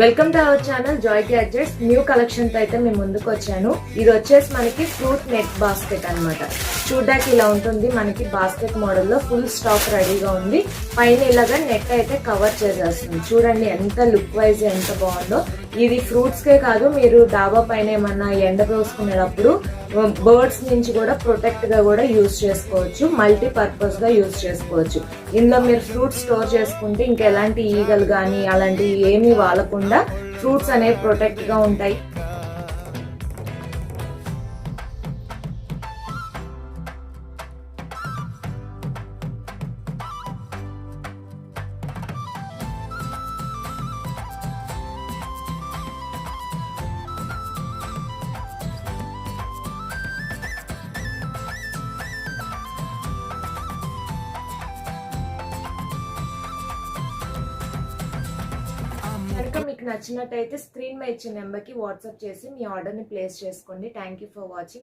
Welcome to our channel Joy gadgets. New collection తో అయితే మేము ముందుకు వచ్చాను. ఇది వచ్చేసి మనకి ఫ్రూట్ నెట్ బాస్కెట్ అన్నమాట. చూడ్డానికి ఇలా ఉంటుంది. మనకి బాస్కెట్ మోడల్ లో ఫుల్ స్టాక్ రెడీగా ఉంది. పైన ఇలాగా నెట్ అయితే కవర్ చేసేస్తుంది. చూడండి ఎంత లుక్ వైజ్ ఎంత బాగుందో. ఇది ఫ్రూట్స్ కే కాదు, మీరు డాబా పైన ఏమన్నా ఎండ పోసుకునేటప్పుడు బర్డ్స్ నుంచి కూడా ప్రొటెక్ట్ గా కూడా యూజ్ చేసుకోవచ్చు. మల్టీ పర్పస్ గా యూజ్ చేసుకోవచ్చు. ఇందులో మీరు ఫ్రూట్స్ స్టోర్ చేసుకుంటే ఇంకా ఎలాంటి ఈగలు కానీ అలాంటివి ఏమీ వాలకుండా ఫ్రూట్స్ అనేవి ప్రొటెక్ట్ గా ఉంటాయి. కనుక మీకు నచ్చినట్టయితే స్క్రీన్ మీద ఇచ్చిన నెంబర్కి వాట్సాప్ చేసి మీ ఆర్డర్ని ప్లేస్ చేసుకోండి. Thank you for watching.